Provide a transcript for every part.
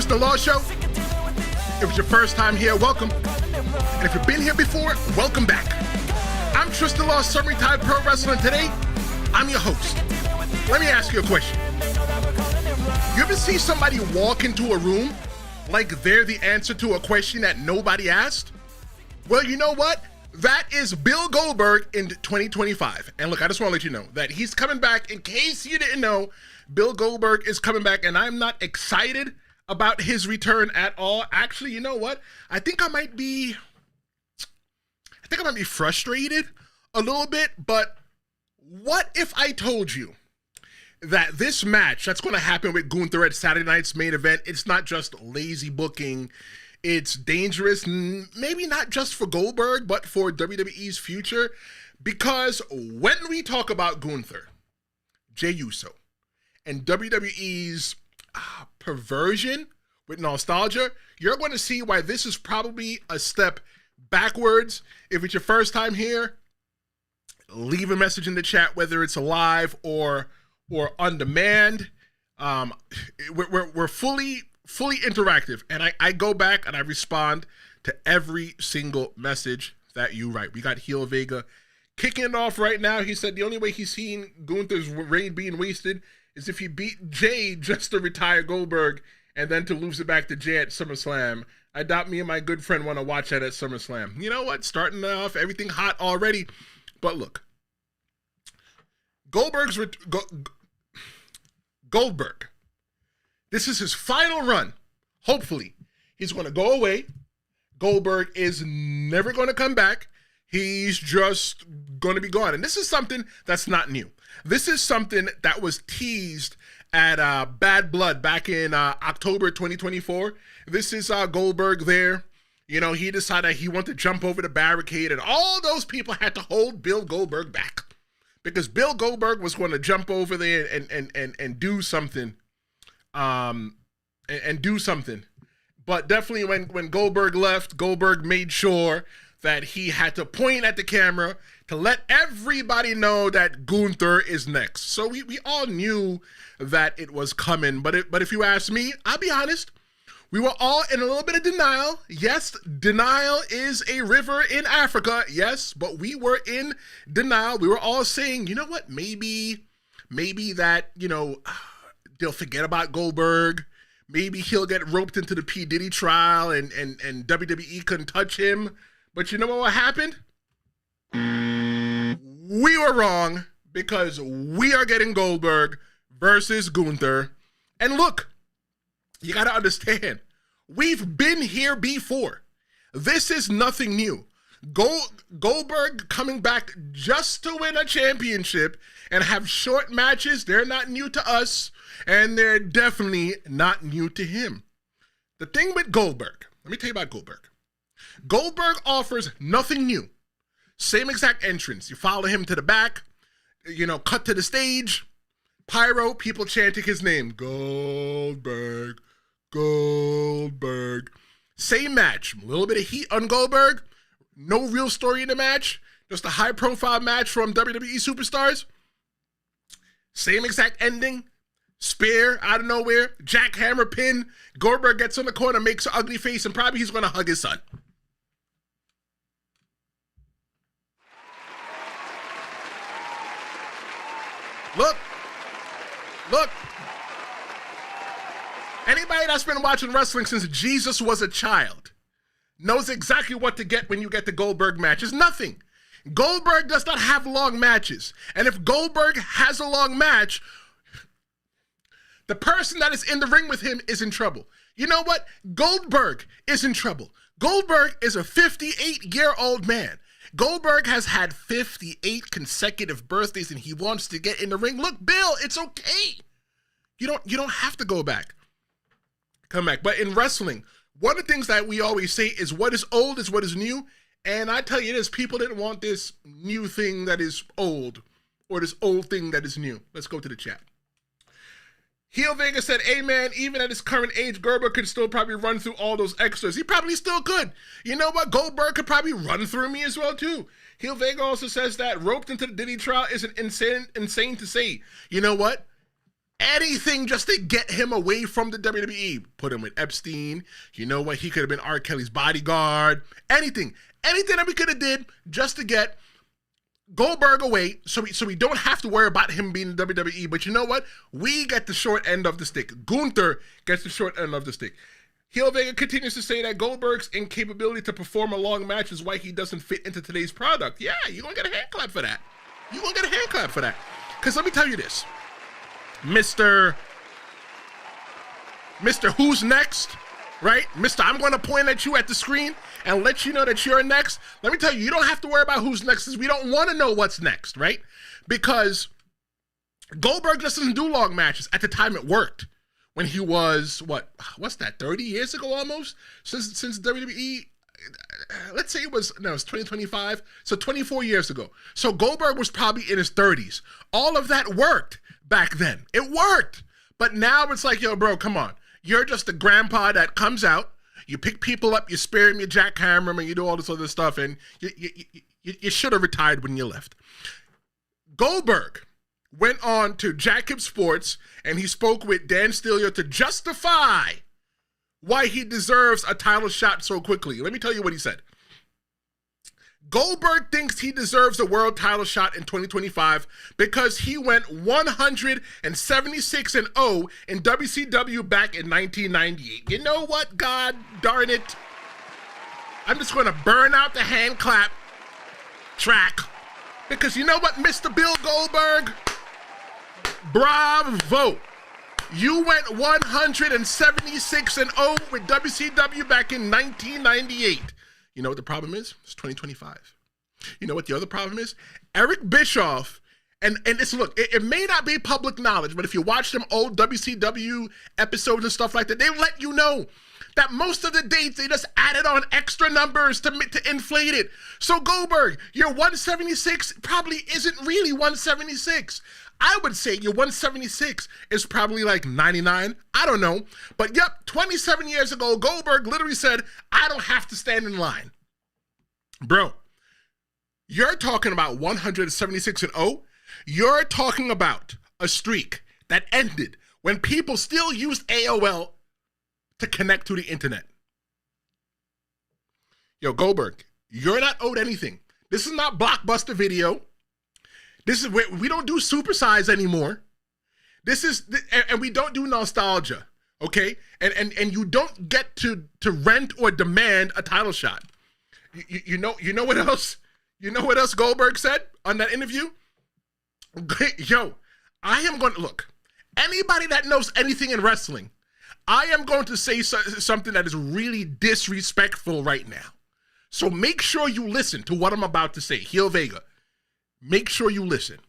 Tristan Law Show. If it's your first time here, welcome. And if you've been here before, welcome back. I'm Tristan Law, semi-retired pro wrestler, and today, I'm your host. Let me ask you a question. You ever see somebody walk into a room like they're the answer to a question that nobody asked? Well, you know what? That is Bill Goldberg in 2025. And look, I just want to let you know that he's coming back. In case you didn't know, Bill Goldberg is coming back, and I'm not excited about his return at all. Actually, you know what? I think I might be frustrated a little bit, but what if I told you that this match that's going to happen with Gunther at Saturday night's main event, it's not just lazy booking, it's dangerous, maybe not just for Goldberg, but for WWE's future, because when we talk about Gunther, Jey Uso, and WWE's perversion with nostalgia, you're going to see why this is probably a step backwards. If it's your first time here, leave a message in the chat, whether it's live or on demand. We're fully interactive, and I go back and I respond to every single message that you write. We got Heel Vega kicking it off right now. He said the only way he's seen Gunther's reign being wasted is if he beat Jey just to retire Goldberg and then to lose it back to Jey at SummerSlam. I doubt me and my good friend want to watch that at SummerSlam. You know what? Starting off everything hot already. But look, Goldberg. This is his final run. Hopefully, he's going to go away. Goldberg is never going to come back. He's just going to be gone. And this is something that's not new. This is something that was teased at Bad Blood back in October 2024. This is Goldberg there. You know, he decided he wanted to jump over the barricade, and all those people had to hold Bill Goldberg back because Bill Goldberg was going to jump over there and do something. And do something. But definitely when Goldberg left, Goldberg made sure that he had to point at the camera to let everybody know that Gunther is next. So we all knew that it was coming. But if you ask me, I'll be honest, we were all in a little bit of denial. Yes, denial is a river in Africa. Yes, but we were in denial. We were all saying, you know what, maybe that, you know, they'll forget about Goldberg. Maybe he'll get roped into the P. Diddy trial and WWE couldn't touch him. But you know what happened? We were wrong because we are getting Goldberg versus Gunther. And look, you got to understand, we've been here before. This is nothing new. Goldberg coming back just to win a championship and have short matches, they're not new to us, and they're definitely not new to him. The thing with Goldberg, let me tell you about Goldberg. Goldberg offers nothing new. Same exact entrance. You follow him to the back, you know, cut to the stage, pyro, people chanting his name. Goldberg, Goldberg. Same match. A little bit of heat on Goldberg. No real story in the match. Just a high-profile match from WWE superstars. Same exact ending. Spear out of nowhere. Jackhammer pin. Goldberg gets on the corner, makes an ugly face, and probably he's going to hug his son. Look. Anybody that's been watching wrestling since Jesus was a child knows exactly what to get when you get the Goldberg match. It's nothing. Goldberg does not have long matches. And if Goldberg has a long match, the person that is in the ring with him is in trouble. You know what? Goldberg is in trouble. Goldberg is a 58-year-old man. Goldberg has had 58 consecutive birthdays and he wants to get in the ring. Look, Bill, it's okay. You don't have to go back. Come back. But in wrestling, one of the things that we always say is what is old is what is new. And I tell you this, people didn't want this new thing that is old or this old thing that is new. Let's go to the chat. Heel Vega said, hey man, even at his current age, Goldberg could still probably run through all those extras. He probably still could. You know what? Goldberg could probably run through me as well too. Heel Vega also says that roped into the Diddy trial isn't insane to say. You know what? Anything just to get him away from the WWE. Put him with Epstein. You know what? He could have been R. Kelly's bodyguard. Anything that we could have did just to get Goldberg away, so we don't have to worry about him being in WWE. But you know what? We get the short end of the stick. Gunther gets the short end of the stick. Heel Vega continues to say that Goldberg's incapability to perform a long match is why he doesn't fit into today's product. Yeah, you're going to get a hand clap for that. You're going to get a hand clap for that. Because let me tell you this. Mr. Who's Next, right? Mr. I'm going to point at you at the screen and let you know that you're next. Let me tell you, you don't have to worry about who's next because we don't want to know what's next, right? Because Goldberg just doesn't do long matches. At the time, it worked. When he was, what's that, 30 years ago almost? Since WWE, let's say it's 2025, so 24 years ago. So Goldberg was probably in his 30s. All of that worked back then. It worked. But now it's like, yo, bro, come on. You're just a grandpa that comes out, you pick people up, you spare him, you jackhammer him, and you do all this other stuff, and you should have retired when you left. Goldberg went on to Jack Hip Sports, and he spoke with Dan Stillier to justify why he deserves a title shot so quickly. Let me tell you what he said. Goldberg thinks he deserves a world title shot in 2025 because he went 176-0 in WCW back in 1998. You know what? God darn it. I'm just going to burn out the hand clap track because you know what, Mr. Bill Goldberg? Bravo. You went 176-0 with WCW back in 1998. You know what the problem is? It's 2025. You know what the other problem is? Eric Bischoff, and it's, look, it may not be public knowledge, but if you watch them old WCW episodes and stuff like that, they let you know that most of the dates, they just added on extra numbers to inflate it. So Goldberg, your 176 probably isn't really 176. I would say your 176 is probably like 99. I don't know. But yep, 27 years ago, Goldberg literally said, I don't have to stand in line. Bro, you're talking about 176-0. You're talking about a streak that ended when people still used AOL to connect to the internet. Yo, Goldberg, you're not owed anything. This is not Blockbuster Video. This is where we don't do supersize anymore. This is, and we don't do nostalgia, okay? And you don't get to rent or demand a title shot. You know what else? You know what else Goldberg said on that interview? Yo, I am going to, look, anybody that knows anything in wrestling, I am going to say something that is really disrespectful right now. So make sure you listen to what I'm about to say. Heel Vega. Make sure you listen.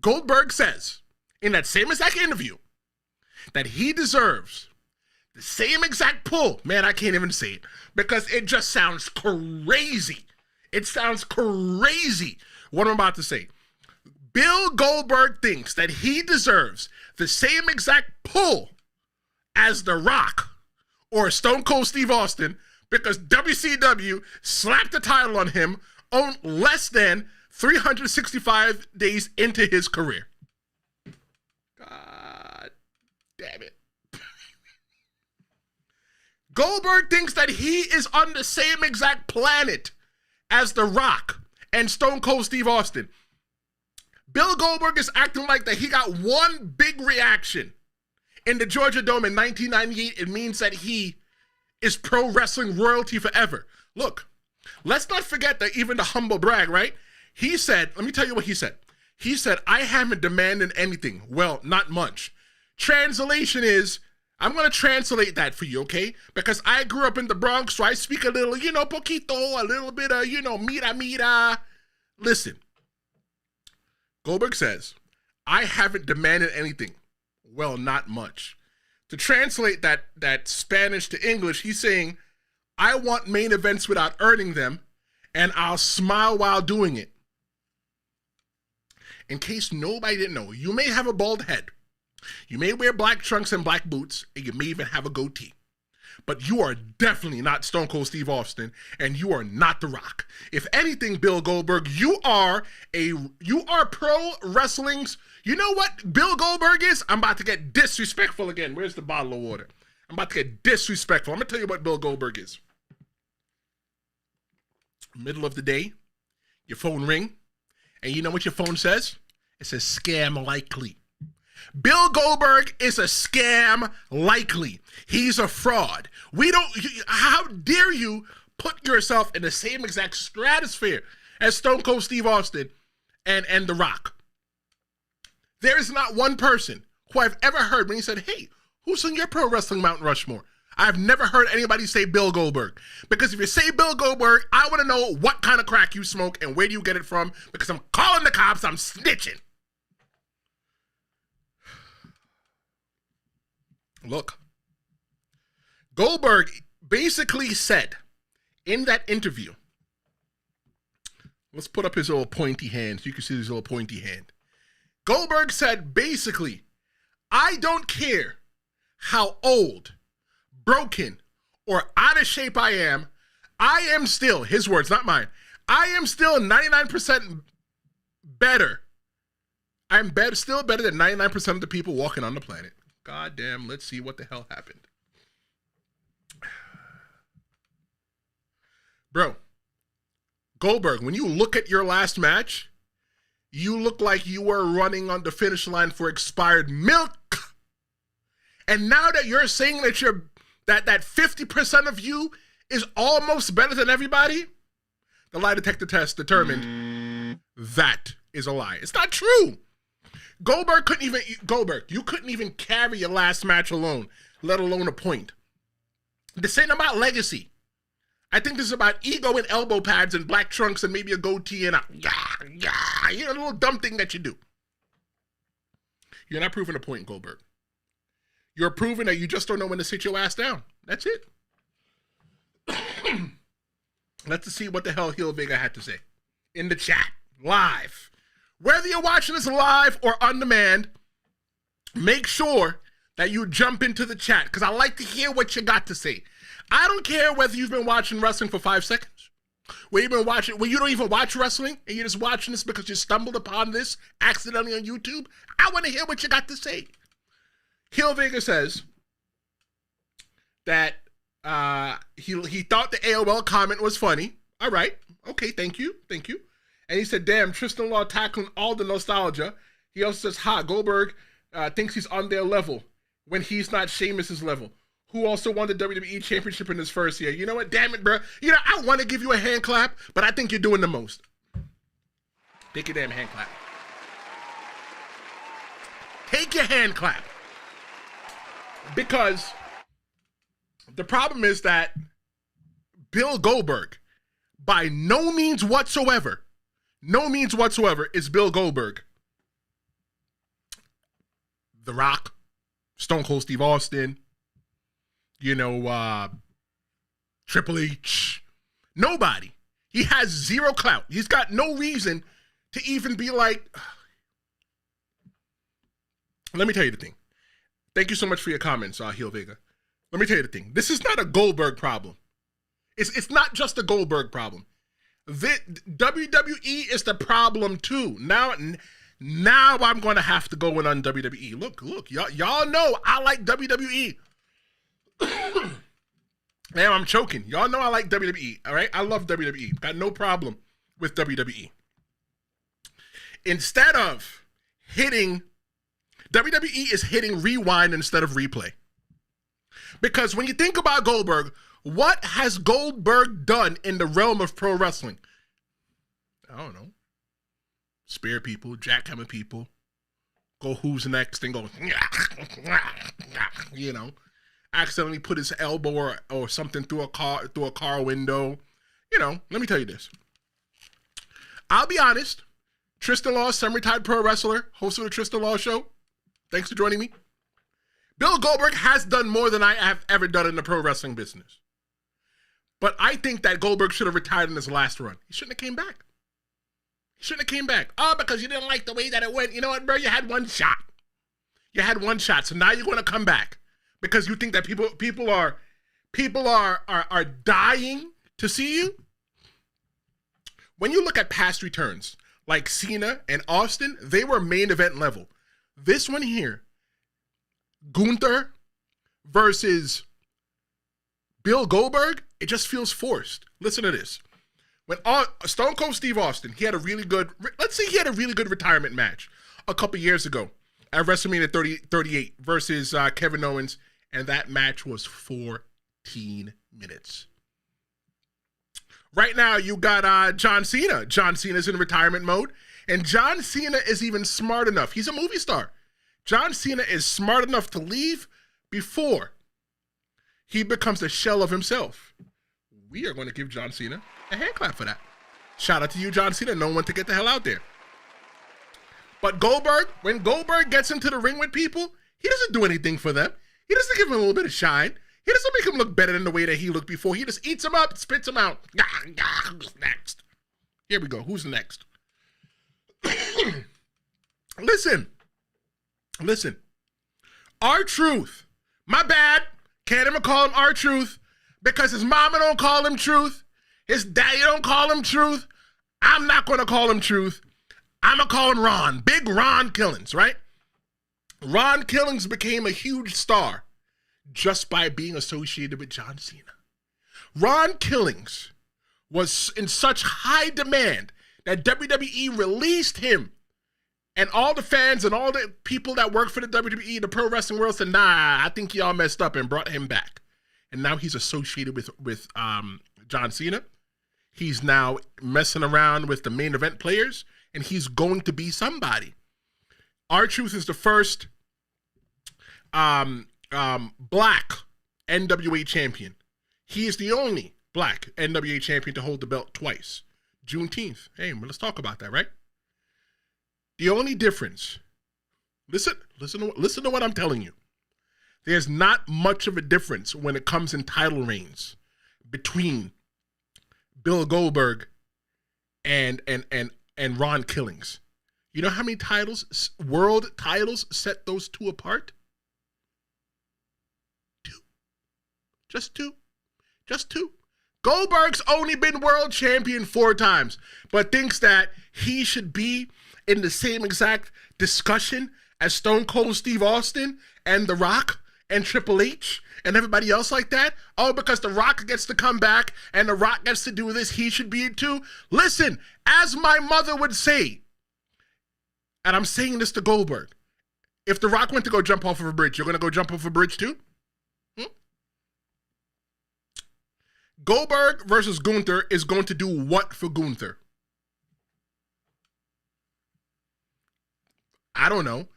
Goldberg says in that same exact interview that he deserves the same exact pull. Man, I can't even say it because it just sounds crazy. It sounds crazy what I'm about to say. Bill Goldberg thinks that he deserves the same exact pull as The Rock or Stone Cold Steve Austin because WCW slapped the title on him on less than 365 days into his career. God damn it. Goldberg thinks that he is on the same exact planet as The Rock and Stone Cold Steve Austin. Bill Goldberg is acting like that he got one big reaction in the Georgia Dome in 1998. It means that he is pro wrestling royalty forever. Look, let's not forget that even the humble brag, right? He said, let me tell you what he said. He said, I haven't demanded anything. Well, not much. Translation is, I'm going to translate that for you, okay? Because I grew up in the Bronx, so I speak a little, poquito, a little bit of, mira. Listen, Goldberg says, I haven't demanded anything. Well, not much. To translate that Spanish to English, he's saying, I want main events without earning them, and I'll smile while doing it. In case nobody didn't know, you may have a bald head. You may wear black trunks and black boots, and you may even have a goatee. but you are definitely not Stone Cold Steve Austin, and you are not The Rock. If anything, Bill Goldberg, you are pro wrestling's. You know what Bill Goldberg is? I'm about to get disrespectful again. Where's the bottle of water? I'm about to get disrespectful. I'm gonna tell you what Bill Goldberg is. Middle of the day, your phone ring, and you know what your phone says? It says scam likely. Bill Goldberg is a scam likely. He's a fraud. How dare you put yourself in the same exact stratosphere as Stone Cold Steve Austin and The Rock? There is not one person who I've ever heard when he said, hey, who's on your pro wrestling Mount Rushmore? I've never heard anybody say Bill Goldberg. Because if you say Bill Goldberg, I want to know what kind of crack you smoke and where do you get it from, because I'm calling the cops, I'm snitching. Look, Goldberg basically said in that interview, let's put up his little pointy hand so you can see his little pointy hand. Goldberg said basically, I don't care how old, broken, or out of shape I am still, his words, not mine, I am still 99% better. Still better than 99% of the people walking on the planet. God damn, let's see what the hell happened. Bro, Goldberg, when you look at your last match, you look like you were running on the finish line for expired milk. And now that you're saying that that 50% of you is almost better than everybody, the lie detector test determined that is a lie. It's not true. Goldberg, you couldn't even carry your last match alone, let alone a point. This ain't about legacy. I think this is about ego and elbow pads and black trunks and maybe a goatee and a little dumb thing that you do. You're not proving a point, Goldberg. You're proving that you just don't know when to sit your ass down. That's it. Let's see what the hell Hill Vega had to say in the chat, live. Whether you're watching this live or on demand, make sure that you jump into the chat because I like to hear what you got to say. I don't care whether you've been watching wrestling for 5 seconds, where you don't even watch wrestling and you're just watching this because you stumbled upon this accidentally on YouTube. I want to hear what you got to say. Hill Vega says that he thought the AOL comment was funny. All right. Okay, thank you. And he said, damn, Tristan Law tackling all the nostalgia. He also says, Goldberg thinks he's on their level when he's not Sheamus's level, who also won the WWE Championship in his first year. You know what? Damn it, bro. I want to give you a hand clap, but I think you're doing the most. Take your damn hand clap. Take your hand clap. Because the problem is that Bill Goldberg, by no means whatsoever, is Bill Goldberg The Rock, Stone Cold Steve Austin, Triple H. Nobody. He has zero clout. He's got no reason to even be like. Let me tell you the thing. Thank you so much for your comments, Hill Vega. Let me tell you the thing. This is not a Goldberg problem. It's not just a Goldberg problem. WWE is the problem too. Now I'm going to have to go in on WWE. Look, y'all know I like WWE. Man, I'm choking. Y'all know I like WWE, all right? I love WWE. Got no problem with WWE. Instead of hitting, WWE is hitting rewind instead of replay. Because when you think about Goldberg, what has Goldberg done in the realm of pro wrestling? I don't know. Spear people, jackhammer people, go who's next and go, accidentally put his elbow or something through a car window. Let me tell you this. I'll be honest. Tristan Law, semi-retired pro wrestler, host of the Tristan Law Show. Thanks for joining me. Bill Goldberg has done more than I have ever done in the pro wrestling business. But I think that Goldberg should have retired in his last run. He shouldn't have came back. Oh, because you didn't like the way that it went. You know what, bro? You had one shot. So now you're going to come back because you think that people People are dying to see you. When you look at past returns, like Cena and Austin, they were main event level. This one here, Gunther versus Bill Goldberg, it just feels forced. Listen to this. When Stone Cold Steve Austin, he had a really good retirement match a couple years ago at WrestleMania 38 versus Kevin Owens, and that match was 14 minutes. Right now, you got John Cena. John Cena's in retirement mode, and John Cena is even smart enough. He's a movie star. John Cena is smart enough to leave before he becomes a shell of himself. We are going to give John Cena a hand clap for that. Shout out to you, John Cena. No one to get the hell out there. But Goldberg, when Goldberg gets into the ring with people, he doesn't do anything for them. He doesn't give them a little bit of shine. He doesn't make him look better than the way that he looked before. He just eats him up, spits him out. Who's next? Here we go. Who's next? Listen. R-Truth. My bad. Can't even call him R-Truth because his mama don't call him Truth. His daddy don't call him Truth. I'm not going to call him Truth. I'm going to call him Ron. Big Ron Killings, right? Ron Killings became a huge star just by being associated with John Cena. Ron Killings was in such high demand that WWE released him. And all the fans and all the people that work for the WWE, the pro wrestling world, said, nah, I think y'all messed up, and brought him back. And now he's associated with John Cena. He's now messing around with the main event players, and he's going to be somebody. R-Truth is the first black NWA champion. He is the only black NWA champion to hold the belt twice. Juneteenth. Hey, well, let's talk about that, right? The only difference, listen to what I'm telling you. There's not much of a difference when it comes in title reigns between Bill Goldberg and Ron Killings. You know how many titles, world titles, set those two apart? Just two. Goldberg's only been world champion 4 times, but thinks that he should be in the same exact discussion as Stone Cold Steve Austin and The Rock and Triple H and everybody else like that. Oh, because The Rock gets to come back and The Rock gets to do this, he should be it too. Listen, as my mother would say, and I'm saying this to Goldberg, if The Rock went to go jump off of a bridge, you're going to go jump off a bridge too? Goldberg versus Gunther is going to do what for Gunther? I don't know.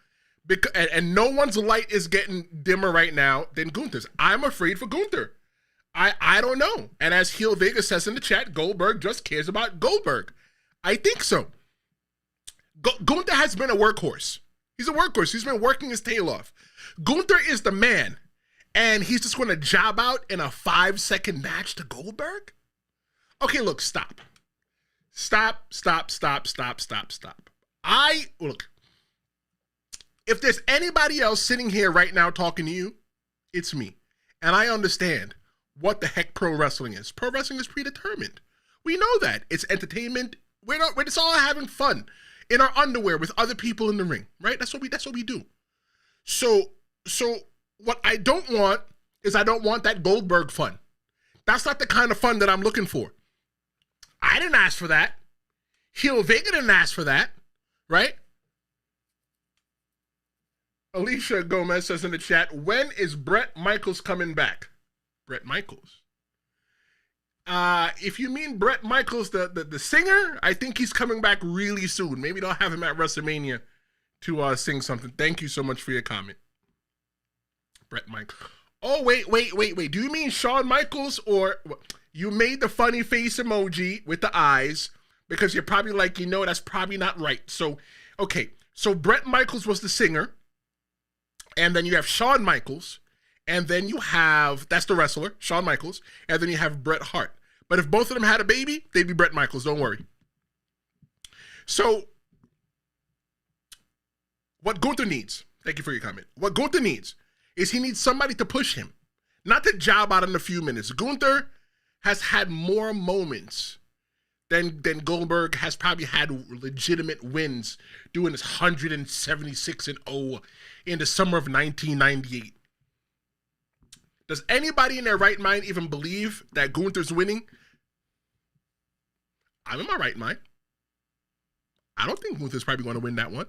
And no one's light is getting dimmer right now than Gunther's. I'm afraid for Gunther. I don't know. And as Heel Vegas says in the chat, Goldberg just cares about Goldberg. I think so. Gunther has been a workhorse. He's a workhorse. He's been working his tail off. Gunther is the man. And he's just going to job out in a 5-second match to Goldberg? Okay, look, stop. Look. If there's anybody else sitting here right now talking to you, it's me. And I understand what the heck pro wrestling is. Pro wrestling is predetermined. We know that. It's entertainment. We're just all having fun in our underwear with other people in the ring, right? That's what we do. So what I don't want is I don't want that Goldberg fun. That's not the kind of fun that I'm looking for. I didn't ask for that. Heel Vega didn't ask for that, right? Alicia Gomez says in the chat, when is Bret Michaels coming back? Bret Michaels. If you mean Bret Michaels, the singer, I think he's coming back really soon. Maybe they'll have him at WrestleMania to sing something. Thank you so much for your comment. Bret Michaels. Oh, wait. Do you mean Shawn Michaels, or you made the funny face emoji with the eyes because you're probably like, that's probably not right. So, okay. So Bret Michaels was the singer, and then you have Shawn Michaels, and then you have, that's the wrestler, Shawn Michaels, and then you have Bret Hart. But if both of them had a baby, they'd be Bret Michaels. Don't worry. So what Gunther needs, thank you for your comment. What Gunther needs is he needs somebody to push him. Not to job out in a few minutes. Gunther has had more moments than Goldberg has probably had legitimate wins doing his 176-0 in the summer of 1998. Does anybody in their right mind even believe that Gunther's winning? I'm in my right mind. I don't think Gunther's probably going to win that one.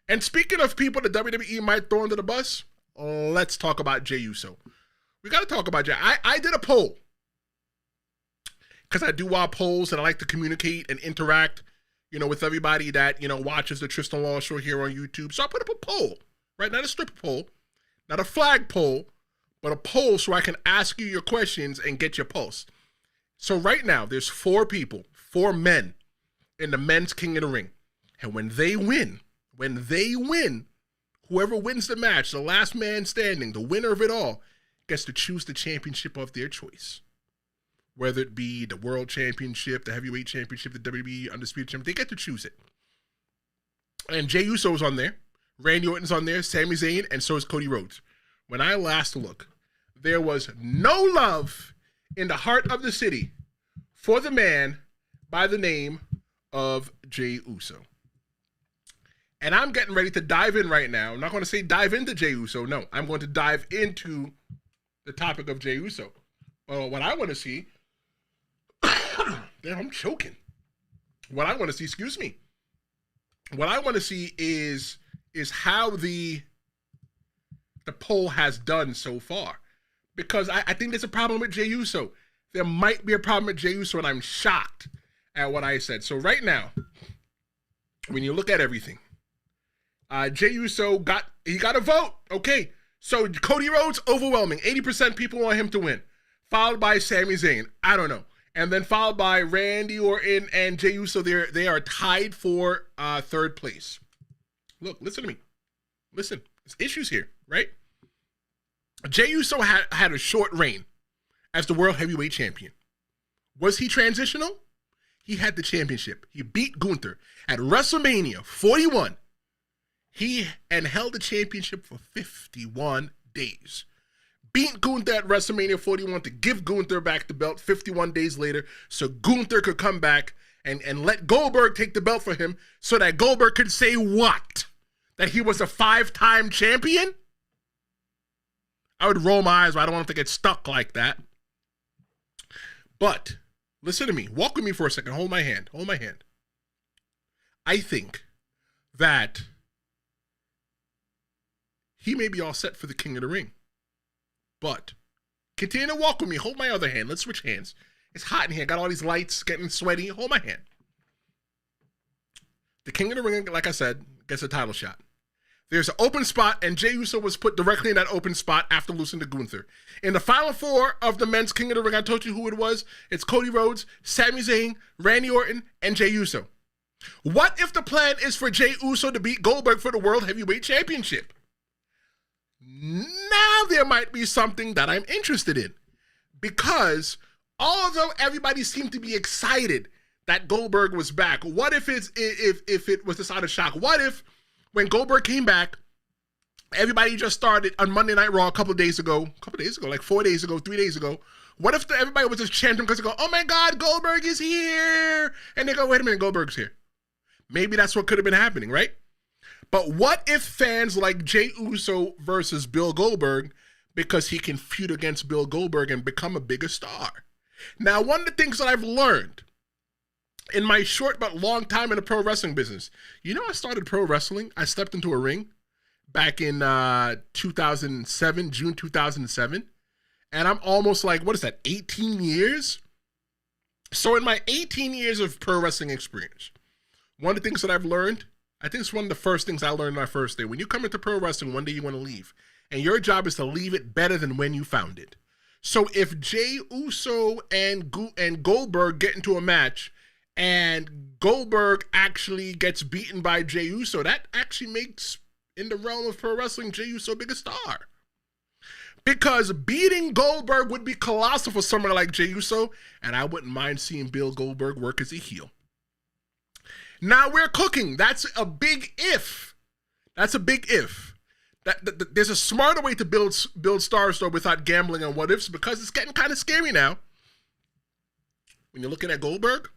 And speaking of people that WWE might throw under the bus, let's talk about Jey Uso. We got to talk about Jey. I did a poll. Because I do wild polls and I like to communicate and interact, with everybody that, watches the Tristan Wall Show here on YouTube. So I put up a poll, right? Not a stripper poll, not a flag poll, but a poll so I can ask you your questions and get your pulse. So right now, there's 4 people, 4 men in the men's King of the Ring. And when they win, whoever wins the match, the last man standing, the winner of it all, gets to choose the championship of their choice. Whether it be the World Championship, the Heavyweight Championship, the WWE Undisputed Championship, they get to choose it. And Jey Uso's on there, Randy Orton's on there, Sami Zayn, and so is Cody Rhodes. When I last looked, there was no love in the heart of the city for the man by the name of Jey Uso. And I'm getting ready to dive in right now. I'm not going to say dive into Jey Uso. No, I'm going to dive into the topic of Jey Uso. Well, what I want to see... Damn, I'm choking. What I want to see, What I want to see is how the poll has done so far. Because I think there's a problem with Jey Uso. There might be a problem with Jey Uso, and I'm shocked at what I said. So right now, when you look at everything, Jey Uso got a vote. Okay, so Cody Rhodes, overwhelming. 80% people want him to win. Followed by Sami Zayn. I don't know. And then followed by Randy Orton and Jey Uso. They are tied for 3rd place. Look, listen to me. Listen, there's issues here, right? Jey Uso had a short reign as the World Heavyweight Champion. Was he transitional? He had the championship. He beat Gunther at WrestleMania 41. He held the championship for 51 days. Beat Gunther at WrestleMania 41 to give Gunther back the belt 51 days later so Gunther could come back and let Goldberg take the belt for him so that Goldberg could say what? That he was a 5-time champion? I would roll my eyes, but I don't want to get stuck like that. But, listen to me. Walk with me for a second. Hold my hand. I think that he may be all set for the King of the Ring. But continue to walk with me. Hold my other hand. Let's switch hands. It's hot in here. Got all these lights getting sweaty. Hold my hand. The King of the Ring, like I said, gets a title shot. There's an open spot, and Jey Uso was put directly in that open spot after losing to Gunther. In the final 4 of the men's King of the Ring, I told you who it was. It's Cody Rhodes, Sami Zayn, Randy Orton, and Jey Uso. What if the plan is for Jey Uso to beat Goldberg for the World Heavyweight Championship? Now there might be something that I'm interested in. Because although everybody seemed to be excited that Goldberg was back, what if it was this out of shock? What if when Goldberg came back, everybody just started on Monday Night Raw a couple days ago, like 4 days ago, 3 days ago. What if everybody was just chanting because they go, oh my God, Goldberg is here. And they go, wait a minute, Goldberg's here. Maybe that's what could have been happening, right? But what if fans like Jey Uso versus Bill Goldberg because he can feud against Bill Goldberg and become a bigger star? Now, one of the things that I've learned in my short but long time in the pro wrestling business, I started pro wrestling. I stepped into a ring back in 2007, June 2007. And I'm almost like, 18 years? So in my 18 years of pro wrestling experience, one of the things that I've learned, I think it's one of the first things I learned my first day. When you come into pro wrestling, one day you want to leave. And your job is to leave it better than when you found it. So if Jey Uso and Goldberg get into a match and Goldberg actually gets beaten by Jey Uso, that actually makes, in the realm of pro wrestling, Jey Uso a bigger star. Because beating Goldberg would be colossal for someone like Jey Uso, and I wouldn't mind seeing Bill Goldberg work as a heel. Now we're cooking. That's a big if. There's a smarter way to build stars though without gambling on what ifs, because it's getting kind of scary now. When you're looking at Goldberg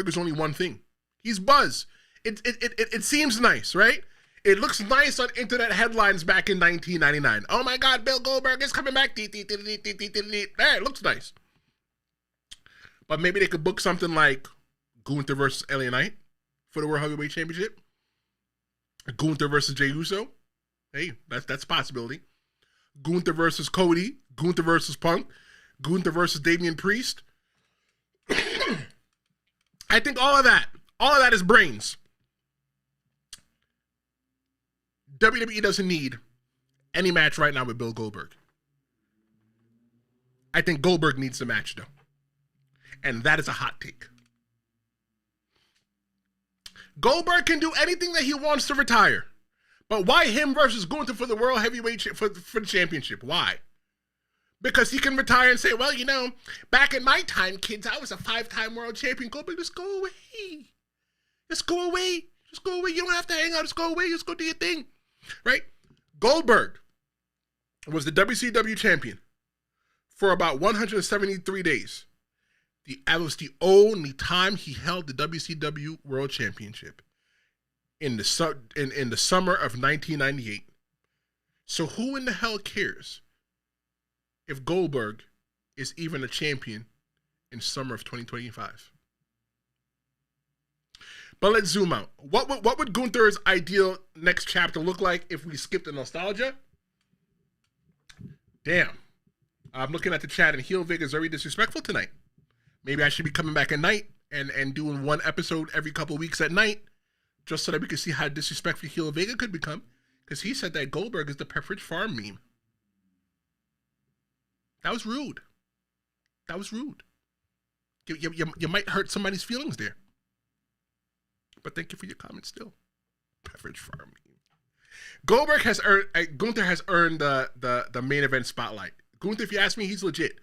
is only one thing. He's buzz. It seems nice, right? It looks nice on internet headlines back in 1999. Oh my God, Bill Goldberg is coming back. Hey, it looks nice. But maybe they could book something like Gunther versus LA Knight for the World Heavyweight Championship. Gunther versus Jey Uso. Hey, that's a possibility. Gunther versus Cody. Gunther versus Punk. Gunther versus Damian Priest. I think all of that is brains. WWE doesn't need any match right now with Bill Goldberg. I think Goldberg needs the match though. And that is a hot take. Goldberg can do anything that he wants to retire. But why him versus Gunther for the World Heavyweight for the championship? Why? Because he can retire and say, well, you know, back in my time, kids, I was a 5-time world champion. Goldberg, just go away. Just go away. Just go away. You don't have to hang out. Just go away. Just go do your thing. Right? Goldberg was the WCW champion for about 173 days. That was the only time he held the WCW World Championship in the summer of 1998. So who in the hell cares if Goldberg is even a champion in summer of 2025? But let's zoom out. What would Gunther's ideal next chapter look like if we skipped the nostalgia? Damn. I'm looking at the chat and Heel Vig is very disrespectful tonight. Maybe I should be coming back at night and doing one episode every couple of weeks at night just so that we can see how disrespectful Heel Vega could become, because he said that Goldberg is the Pepperidge Farm meme. That was rude. That was rude. You might hurt somebody's feelings there. But thank you for your comment still. Pepperidge Farm meme. Gunther has earned the main event spotlight. Gunther, if you ask me, he's legit.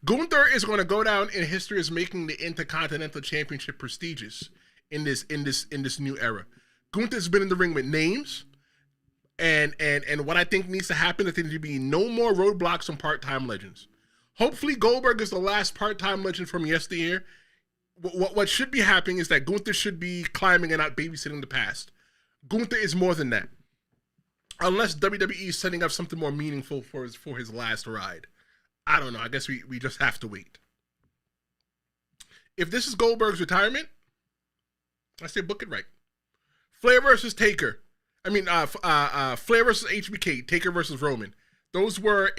Gunther is going to go down in history as making the Intercontinental Championship prestigious in this new era. Gunther's been in the ring with names, and what I think needs to happen is there need to be no more roadblocks on part-time legends. Hopefully, Goldberg is the last part-time legend from yesteryear. What should be happening is that Gunther should be climbing and not babysitting the past. Gunther is more than that, unless WWE is setting up something more meaningful for his last ride. I don't know. I guess we just have to wait. If this is Goldberg's retirement, I say book it right. Flair versus Taker. Flair versus HBK. Taker versus Roman. Those were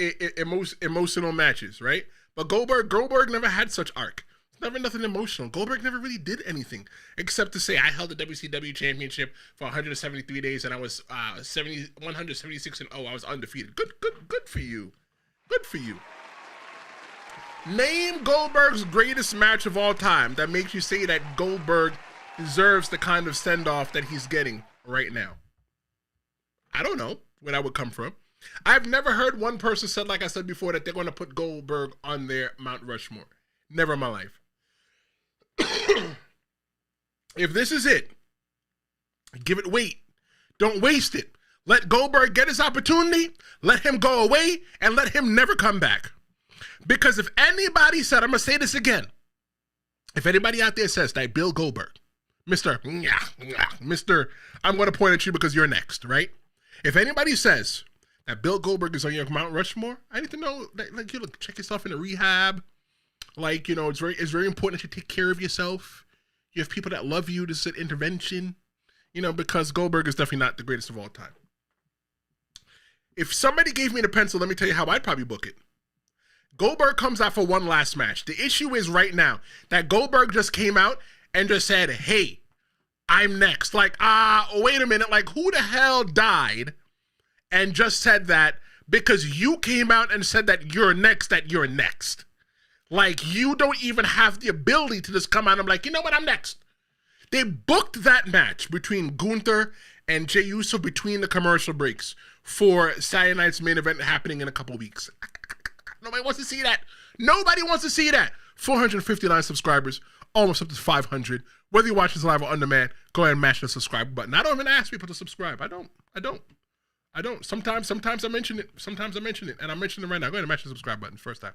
emotional matches, right? But Goldberg never had such arc. It's never nothing emotional. Goldberg never really did anything except to say, I held the WCW championship for 173 days and I was 176-0. I was undefeated. Good for you. Good for you. Name Goldberg's greatest match of all time that makes you say that Goldberg deserves the kind of send-off that he's getting right now. I don't know where that would come from. I've never heard one person said, like I said before, that they're going to put Goldberg on their Mount Rushmore. Never in my life. If this is it, give it weight. Don't waste it. Let Goldberg get his opportunity, let him go away, and let him never come back. Because if anybody said, I'm going to say this again, if anybody out there says that Bill Goldberg, Mr. I'm going to point at you because you're next, right? If anybody says that Bill Goldberg is on your Mount Rushmore, I need to know, like, you check yourself into rehab. Like, you know, it's very important that you take care of yourself. You have people that love you. This is an intervention, you know, because Goldberg is definitely not the greatest of all time. If somebody gave me the pencil, let me tell you how I'd probably book it. Goldberg comes out for one last match. The issue is right now that Goldberg just came out and just said, hey, I'm next. Like, wait a minute. Like, who the hell died and just said that because you came out and said that you're next, Like, you don't even have the ability to just come out and be like, you know what, I'm next. They booked that match between Gunther and Jey Uso between the commercial breaks for Saturday night's main event happening in a couple weeks. Nobody wants to see that. Nobody wants to see that. 459 subscribers, almost up to 500. Whether you watch this live or on demand, go ahead and mash the subscribe button. I don't even ask people to subscribe. I don't. I don't. Sometimes I mention it. Sometimes I mention it, and I'm mentioning it right now. Go ahead and mash the subscribe button first time.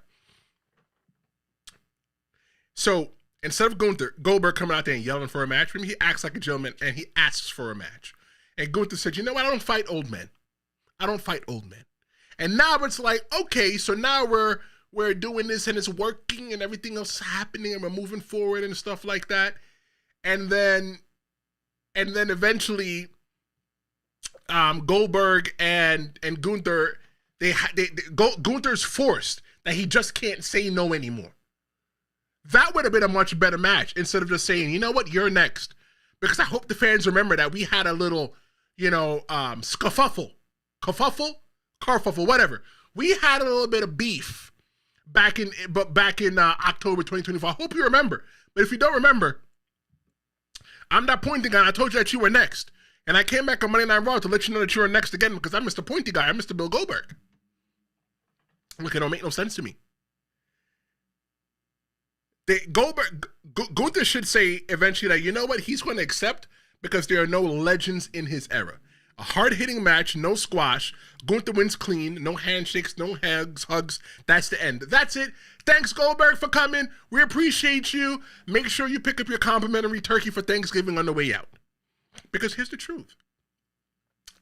So instead of Goldberg coming out there and yelling for a match from him, he acts like a gentleman and he asks for a match. And Gunther said, "You know what? I don't fight old men. I don't fight old men." And now it's like, okay, so now we're doing this and it's working and everything else is happening and we're moving forward and stuff like that. And then eventually, Goldberg and Gunther, Gunther's forced that he just can't say no anymore. That would have been a much better match instead of just saying, you know what, you're next. Because I hope the fans remember that we had a little, carfuffle, whatever. We had a little bit of beef back in October 2024. I hope you remember. But if you don't remember, I'm that pointy guy. I told you that you were next. And I came back on Monday Night Raw to let you know that you were next again because I'm Mr. Pointy Guy. I'm Mr. Bill Goldberg. Look, it don't make no sense to me. Gunther should say eventually that, you know what, he's going to accept because there are no legends in his era. A hard-hitting match, no squash. Gunther wins clean, no handshakes, no hugs. That's the end. That's it. Thanks, Goldberg, for coming. We appreciate you. Make sure you pick up your complimentary turkey for Thanksgiving on the way out. Because here's the truth.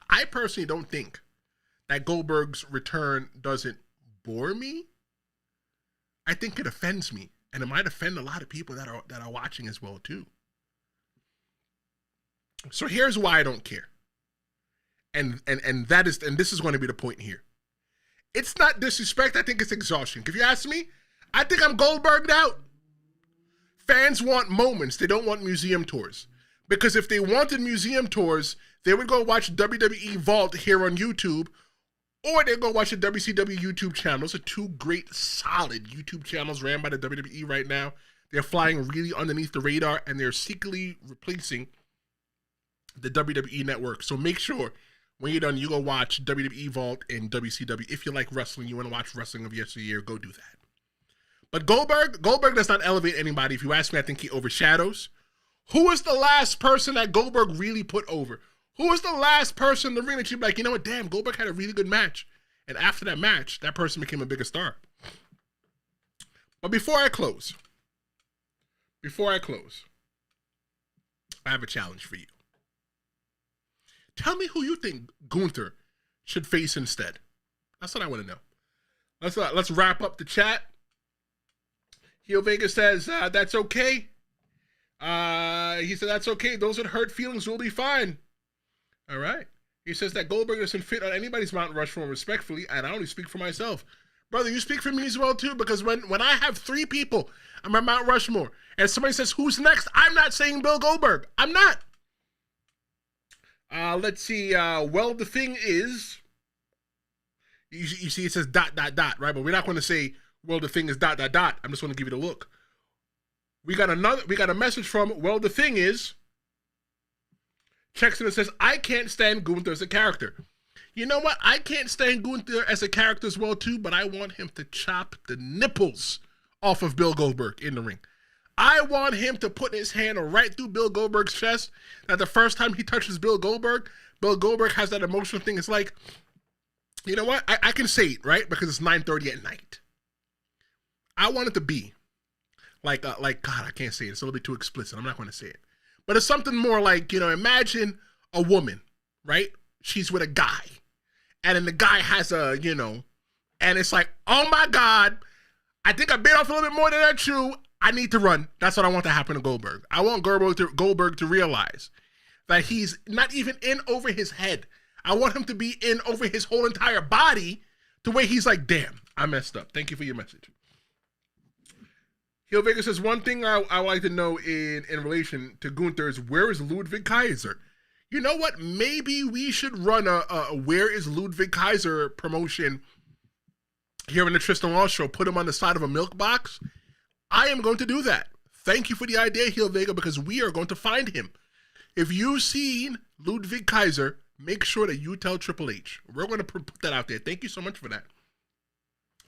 I personally don't think that Goldberg's return doesn't bore me. I think it offends me. And it might offend a lot of people that are watching as well, too. So here's why I don't care. And this is going to be the point here. It's not disrespect, I think it's exhaustion. If you ask me, I think I'm Goldberged out. Fans want moments, they don't want museum tours. Because if they wanted museum tours, they would go watch WWE Vault here on YouTube, or they'd go watch the WCW YouTube channel. Those are two great, solid YouTube channels ran by the WWE right now. They're flying really underneath the radar, and they're secretly replacing the WWE network. So make sure when you're done, you go watch WWE Vault and WCW. If you like wrestling, you want to watch wrestling of yesteryear, go do that. But Goldberg does not elevate anybody. If you ask me, I think he overshadows. Who was the last person that Goldberg really put over? Who was the last person in the ring that you'd be like, you know what, damn, Goldberg had a really good match. And after that match, that person became a bigger star. But before I close, I have a challenge for you. Tell me who you think Gunther should face instead. That's what I want to know. Let's wrap up the chat. Heel Vegas says, that's okay. He said, that's okay. Those that hurt feelings will be fine. All right. He says that Goldberg doesn't fit on anybody's Mount Rushmore respectfully, and I only speak for myself. Brother, you speak for me as well, too, because when I have 3 people on my Mount Rushmore, and somebody says, who's next? I'm not saying Bill Goldberg. I'm not. Let's see. Well, the thing is, you see it says ... right? But we're not going to say, well, the thing is ... I'm just going to give you the look. We got a message from, well, the thing is, checks in and says, I can't stand Gunther as a character. You know what? I can't stand Gunther as a character as well, too, but I want him to chop the nipples off of Bill Goldberg in the ring. I want him to put his hand right through Bill Goldberg's chest, that the first time he touches Bill Goldberg has that emotional thing. It's like, you know what? I can say it, right? Because it's 9:30 at night. I want it to be like, God, I can't say it. It's a little bit too explicit. I'm not going to say it. But it's something more like, imagine a woman, right? She's with a guy. And then the guy has and it's like, oh my God, I think I bit off a little bit more than I chew. I need to run. That's what I want to happen to Goldberg. I want Goldberg to realize that he's not even in over his head. I want him to be in over his whole entire body to where he's like, damn, I messed up. Thank you for your message. Heel Vegas says, one thing I would like to know in relation to Gunther is, where is Ludwig Kaiser? You know what? Maybe we should run a where is Ludwig Kaiser promotion here in the Tristan Law Show. Put him on the side of a milk box. I am going to do that. Thank you for the idea, Heel Vega, because we are going to find him. If you've seen Ludwig Kaiser, make sure that you tell Triple H. We're going to put that out there. Thank you so much for that.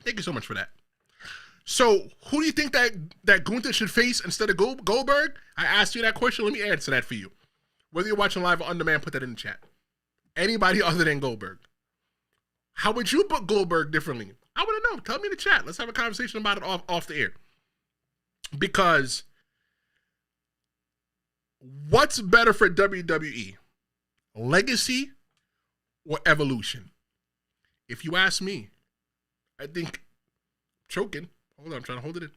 Thank you so much for that. So, who do you think that Gunther should face instead of Goldberg? I asked you that question. Let me answer that for you. Whether you're watching live or on demand, put that in the chat. Anybody other than Goldberg. How would you book Goldberg differently? I want to know. Tell me in the chat. Let's have a conversation about it off the air. Because what's better for WWE? Legacy or evolution? If you ask me, I think choking. Hold on, I'm trying to hold it in.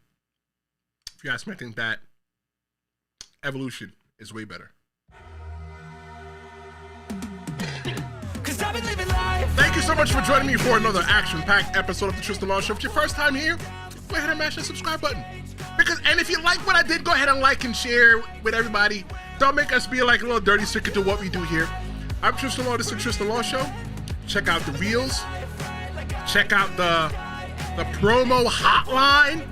If you ask me, I think that evolution is way better. Thank you so much for joining me for another action-packed episode of the Tristan Law Show. If it's your first time here, go ahead and mash that subscribe button. And if you like what I did, go ahead and like and share with everybody. Don't make us be like a little dirty secret to what we do here. I'm Tristan Law. This is the Tristan Law Show. Check out the reels. Check out the promo hotline.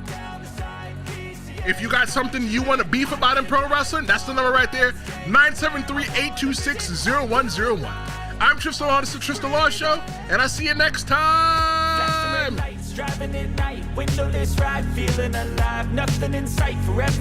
If you got something you want to beef about in pro wrestling, that's the number right there. 973-826-0101. I'm Tristan Law. This is the Tristan Law Show, and I'll see you next time. Driving at night, windowless ride, feeling alive, nothing in sight forever.